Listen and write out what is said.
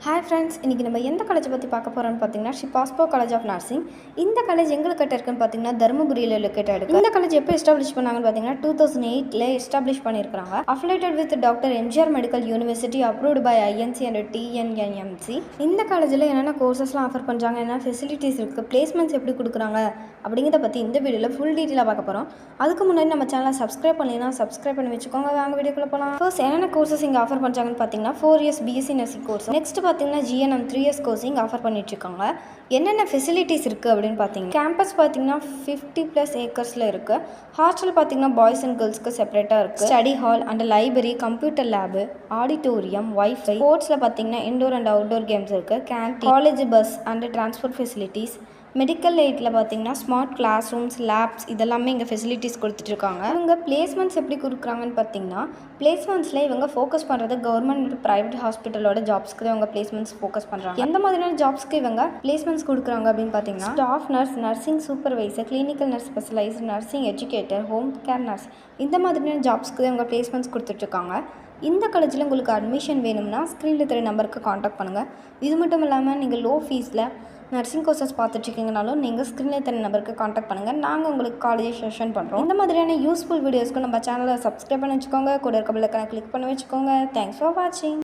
Hi friends, இன்றைக்கி நம்ம எந்த காலேஜை பற்றி பார்க்க போகிறோம்னு பார்த்தீங்கன்னா ஸ்ரீ பாஸ்போ காலேஜ் ஆஃப் நர்சிங். இந்த காலேஜ் எங்களுக்கு இருக்குன்னு பார்த்தீங்கன்னா தருமபுரியில் லொக்கேட் ஆகிருக்கு. இந்த காலேஜ் எப்போ எஸ்டாப்ளிஷ் பண்ணாங்கன்னு பார்த்தீங்கன்னா 2008 எஸ்டாப்ளிஷ் பண்ணியிருக்காங்க. Affiliated with doctor MGR medical university, approved by INC and TNNMC. இந்த காலேஜில் என்னென்ன கோர்சஸ்லாம் ஆஃபர் பண்ணுறாங்க, என்ன ஃபெசிலிட்டிஸ் இருக்குது, பிளேஸ்மெண்ட்ஸ் எப்படி கொடுக்குறாங்க அப்படிங்கிறத பற்றி இந்த வீடியோவில் ஃபுல் டீட்டெயிலாக பார்க்க போகிறோம். அதுக்கு முன்னாடி நம்ம சேனலை சப்ஸ்கிரைப் பண்ணலைன்னா சப்ஸ்கிரைப் பண்ணி வச்சுக்கோங்க. வாங்க வீடியோக்குள்ள போகலாம். ஃபர்ஸ்ட் என்னென்ன கோர்சஸ் இங்கே ஆஃபர் பண்ணுறாங்கன்னு பார்த்தீங்கன்னா 4 years BSc nursing course. Next பார்த்தீங்கன்னா ஜிஎன்எம் 3 years கோர்ஸிங் ஆஃபர் பண்ணிட்டுருக்காங்க. என்னென்ன ஃபெசிலிட்டிஸ் இருக்குது அப்படின்னு பார்த்தீங்கன்னா கேம்பஸ் பார்த்தீங்கன்னா 50+ ஏக்கர்ஸில் இருக்குது. ஹாஸ்டல் பார்த்தீங்கன்னா பாய்ஸ் அண்ட் கேர்ள்ஸ்க்கு செப்பரேட்டாக இருக்குது. Study hall and library, computer lab, auditorium, wifi. ஸ்போர்ட்ஸில் பார்த்தீங்கன்னா இன்டோர் அண்ட் அவுட்டோர் கேம்ஸ் இருக்குது. Canteen, college bus and transport facilities. Medical எய்டில் பார்த்தீங்கன்னா ஸ்மார்ட் கிளாஸ் ரூம்ஸ், லேப்ஸ் இதெல்லாமே இங்கே ஃபெசிலிட்டிஸ் கொடுத்துட்ருக்காங்க. இவங்க பிளேஸ்மெண்ட்ஸ் எப்படி கொடுக்குறாங்கன்னு பார்த்தீங்கன்னா பிளேஸ்மெண்ட்ஸில் இவங்க ஃபோக்கஸ் பண்ணுறது கவர்மெண்ட் ப்ரைவேட் ஹாஸ்பிட்டலோட ஜாப்ஸ்க்கு தான் இவங்க பிளேஸ்மெண்ட்ஸ் ஃபோக்கஸ் பண்ணுறாங்க. எந்த மாதிரியான ஜாப்ஸ்க்கு இவங்க பிளேஸ்மெண்ட்ஸ் கொடுக்குறாங்க அப்படின்னு பார்த்தீங்கன்னா staff nurse, nursing supervisor, clinical nurse specialised, nursing educator, home care nurse இந்த மாதிரியான ஜாப்ஸ்க்கு தான் இவங்க பிளேஸ்மெண்ட்ஸ் கொடுத்துட்ருக்காங்க. இந்த காலேஜில் உங்களுக்கு அட்மிஷன் வேணும்னா ஸ்க்ரீனில் தெரிய நம்பருக்கு காண்டாக்ட் பண்ணுங்கள். இது மட்டும் இல்லாமல் நீங்கள் லோ ஃபீஸில் நர்சிங் கோர்சஸ் பார்த்துட்ருக்கீங்கனாலும் நீங்கள் ஸ்க்ரீனில் தெரிய நம்பருக்கு காண்டாக்ட் பண்ணுங்கள். நாங்கள் உங்களுக்கு காலேஜ் செஷன் பண்ணுறோம். இந்த மாதிரியான யூஸ்ஃபுல் வீடியோஸ்க்கு நம்ம சேனலை சப்ஸ்கிரைப் பண்ணி வச்சுக்கோங்க. கூட இருக்க பெல் ஐகானை கிளிக் பண்ணி வச்சுக்கோங்க. தேங்க்ஸ் ஃபார் வாட்சிங்.